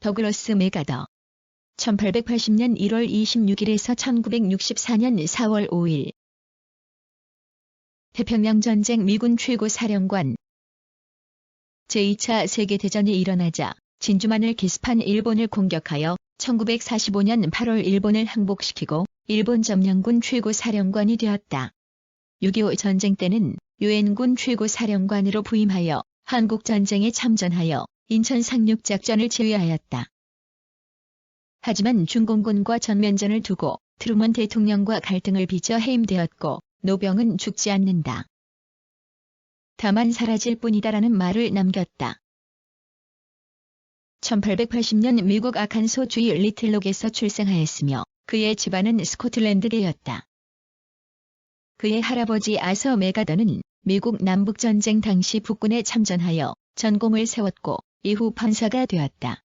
더글러스 맥아더 1880년 1월 26일에서 1964년 4월 5일 태평양 전쟁 미군 최고 사령관 제2차 세계대전이 일어나자 진주만을 기습한 일본을 공격하여 1945년 8월 일본을 항복시키고 일본 점령군 최고 사령관이 되었다. 6.25 전쟁 때는 유엔군 최고 사령관으로 부임하여 한국전쟁에 참전하여 인천 상륙작전을 지휘하였다. 하지만 중공군과 전면전을 두고 트루먼 대통령과 갈등을 빚어 해임되었고 노병은 죽지 않는다. 다만 사라질 뿐이다라는 말을 남겼다. 1880년 미국 아칸소주의 리틀록에서 출생하였으며 그의 집안은 스코틀랜드계였다. 그의 할아버지 아서 맥아더는 미국 남북전쟁 당시 북군에 참전하여 전공을 세웠고 이후 판사가 되었다.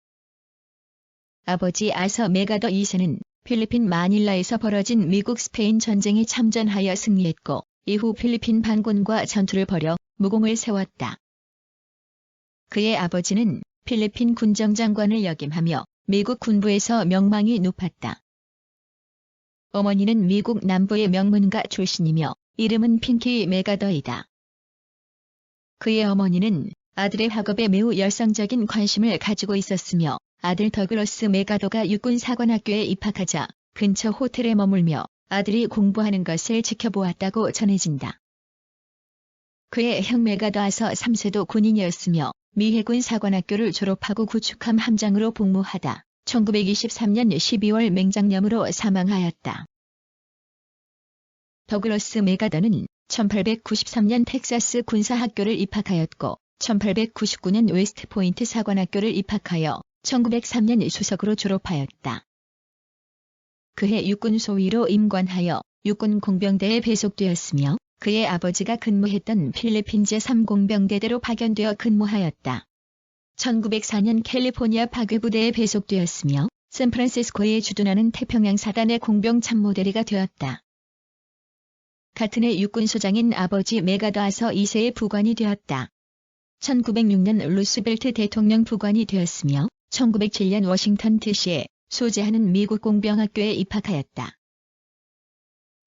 아버지 아서 맥아더 2세는 필리핀 마닐라에서 벌어진 미국 스페인 전쟁에 참전하여 승리했고 이후 필리핀 반군과 전투를 벌여 무공을 세웠다. 그의 아버지는 필리핀 군정장관을 역임하며 미국 군부에서 명망이 높았다. 어머니는 미국 남부의 명문가 출신이며 이름은 핑키 맥아더이다. 그의 어머니는 아들의 학업에 매우 열성적인 관심을 가지고 있었으며 아들 더글러스 맥아더가 육군사관학교에 입학하자 근처 호텔에 머물며 아들이 공부하는 것을 지켜보았다고 전해진다. 그의 형 맥아더 아서 3세도 군인이었으며 미 해군 사관학교를 졸업하고 구축함 함장으로 복무하다 1923년 12월 맹장염으로 사망하였다. 더글러스 맥아더는 1893년 텍사스 군사학교를 입학하였고 1899년 웨스트포인트 사관학교를 입학하여 1903년 수석으로 졸업하였다. 그해 육군 소위로 임관하여 육군 공병대에 배속되었으며 그의 아버지가 근무했던 필리핀 제3공병대대로 파견되어 근무하였다. 1904년 캘리포니아 파괴부대에 배속되었으며 샌프란시스코에 주둔하는 태평양 사단의 공병 참모대리가 되었다. 같은 해 육군소장인 아버지 맥아더 아서 2세의 부관이 되었다. 1906년 루스벨트 대통령 부관이 되었으며 1907년 워싱턴 DC에 소재하는 미국 공병학교에 입학하였다.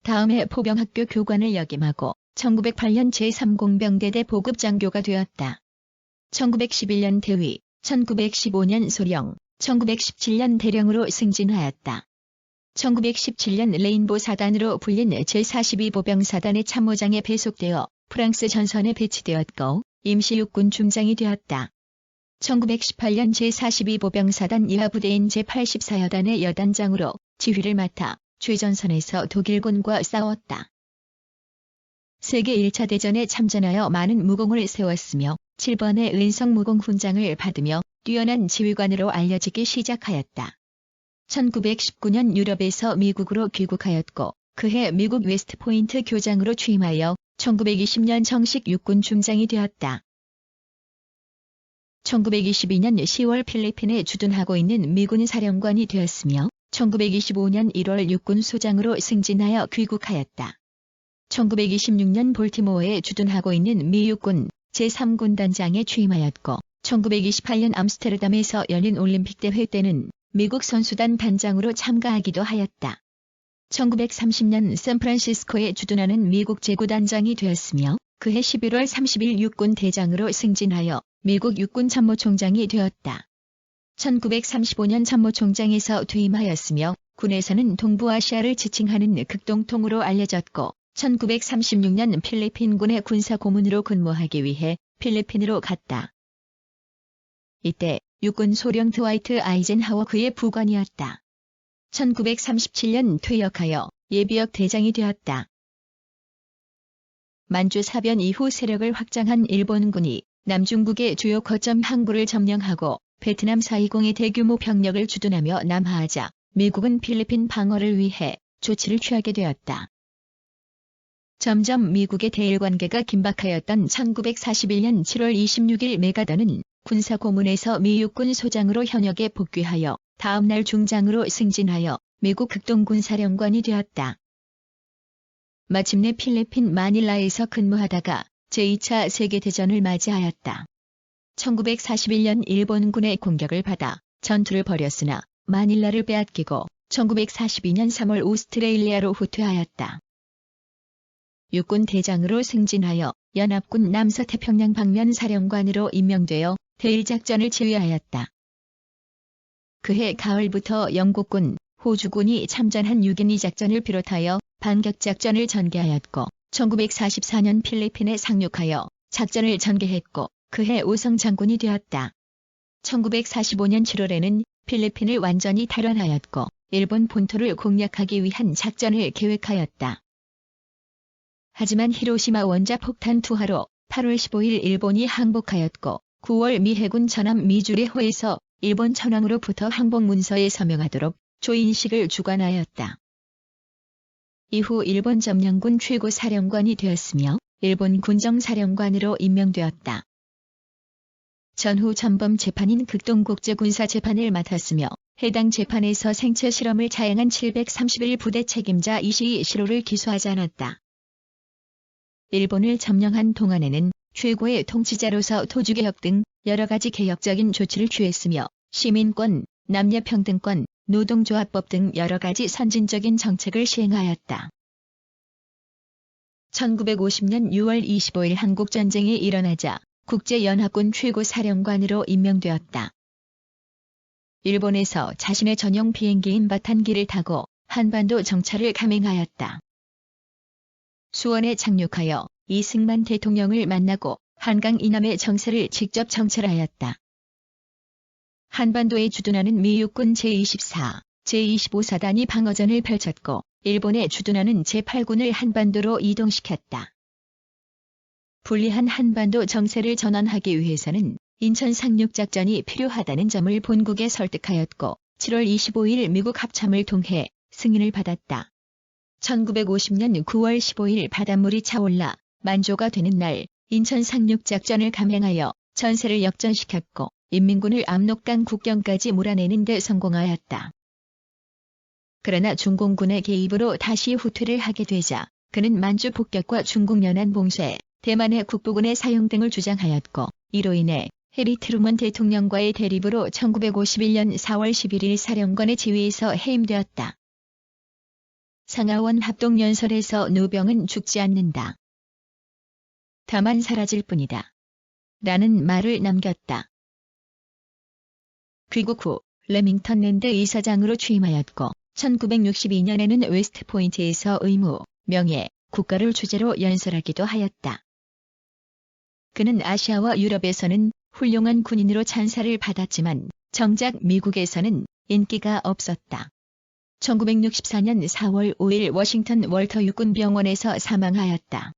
다음 해 포병학교 교관을 역임하고 1908년 제3공병대대 보급장교가 되었다. 1911년 대위, 1915년 소령, 1917년 대령으로 승진하였다. 1917년 레인보 사단으로 불린 제42보병사단의 참모장에 배속되어 프랑스 전선에 배치되었고 임시 육군 중장이 되었다. 1918년 제42보병사단 이하부대인 제84여단의 여단장으로 지휘를 맡아 최전선에서 독일군과 싸웠다. 세계 1차 대전에 참전하여 많은 무공을 세웠으며 7번의 은성 무공훈장을 받으며 뛰어난 지휘관으로 알려지기 시작하였다. 1919년 유럽에서 미국으로 귀국하였고 그해 미국 웨스트포인트 교장으로 취임하여 1920년 정식 육군 중장이 되었다. 1922년 10월 필리핀에 주둔하고 있는 미군 사령관이 되었으며 1925년 1월 육군 소장으로 승진하여 귀국하였다. 1926년 볼티모어에 주둔하고 있는 미 육군 제3군단장에 취임하였고 1928년 암스테르담에서 열린 올림픽 대회 때는 미국 선수단 단장으로 참가하기도 하였다. 1930년 샌프란시스코에 주둔하는 미국 제구단장이 되었으며 그해 11월 30일 육군 대장으로 승진하여 미국 육군 참모총장이 되었다. 1935년 참모총장에서 퇴임하였으며 군에서는 동부아시아를 지칭하는 극동통으로 알려졌고 1936년 필리핀군의 군사고문으로 근무하기 위해 필리핀으로 갔다. 이때 육군 소령 드와이트 아이젠하워 그의 부관이었다. 1937년 퇴역하여 예비역 대장이 되었다. 만주 사변 이후 세력을 확장한 일본군이 남중국의 주요 거점 항구를 점령하고 베트남 420의 대규모 병력을 주둔하며 남하하자 미국은 필리핀 방어를 위해 조치를 취하게 되었다. 점점 미국의 대일 관계가 긴박하였던 1941년 7월 26일 맥아더는 군사고문에서 미 육군 소장으로 현역에 복귀하여 다음 날 중장으로 승진하여 미국 극동군 사령관이 되었다. 마침내 필리핀 마닐라에서 근무하다가 제2차 세계대전을 맞이하였다. 1941년 일본군의 공격을 받아 전투를 벌였으나 마닐라를 빼앗기고 1942년 3월 오스트레일리아로 후퇴하였다. 육군 대장으로 승진하여 연합군 남서태평양 방면 사령관으로 임명되어 대일작전을 지휘하였다. 그해 가을부터 영국군, 호주군이 참전한 6.12 작전을 비롯하여 반격작전을 전개하였고 1944년 필리핀에 상륙하여 작전을 전개했고 그해 우성 장군이 되었다. 1945년 7월에는 필리핀을 완전히 탈환하였고 일본 본토를 공략하기 위한 작전을 계획하였다. 하지만 히로시마 원자 폭탄 투하로 8월 15일 일본이 항복하였고 9월 미 해군 전함 미주리호에서 일본 천황으로부터 항복 문서에 서명하도록 조인식을 주관하였다. 이후 일본 점령군 최고 사령관이 되었으며 일본 군정사령관으로 임명되었다. 전후 전범 재판인 극동국제군사재판을 맡았으며 해당 재판에서 생체 실험을 자행한 731부대 책임자 이시이 시로를 기소하지 않았다. 일본을 점령한 동안에는 최고의 통치자로서 토주개혁 등 여러 가지 개혁적인 조치를 취했으며 시민권, 남녀평등권, 노동조합법 등 여러 가지 선진적인 정책을 시행하였다. 1950년 6월 25일 한국전쟁이 일어나자 국제연합군 최고사령관으로 임명되었다. 일본에서 자신의 전용 비행기인 바탄기를 타고 한반도 정찰을 감행하였다. 수원에 착륙하여 이승만 대통령을 만나고 한강 이남의 정세를 직접 정찰하였다. 한반도에 주둔하는 미 육군 제24, 제25사단이 방어전을 펼쳤고 일본에 주둔하는 제8군을 한반도로 이동시켰다. 불리한 한반도 정세를 전환하기 위해서는 인천 상륙작전이 필요하다는 점을 본국에 설득하였고 7월 25일 미국 합참을 통해 승인을 받았다. 1950년 9월 15일 바닷물이 차올라 만조가 되는 날 인천 상륙작전을 감행하여 전세를 역전시켰고 인민군을 압록강 국경까지 몰아내는 데 성공하였다. 그러나 중공군의 개입으로 다시 후퇴를 하게 되자 그는 만주 폭격과 중국 연안 봉쇄, 대만의 국부군의 사용 등을 주장하였고 이로 인해 해리 트루먼 대통령과의 대립으로 1951년 4월 11일 사령관의 지위에서 해임되었다. 상하원 합동연설에서 노병은 죽지 않는다. 다만 사라질 뿐이다. 라는 말을 남겼다. 귀국 후 레밍턴 랜드 이사장으로 취임하였고 1962년에는 웨스트포인트에서 의무, 명예, 국가를 주제로 연설하기도 하였다. 그는 아시아와 유럽에서는 훌륭한 군인으로 찬사를 받았지만 정작 미국에서는 인기가 없었다. 1964년 4월 5일 워싱턴 월터 육군병원에서 사망하였다.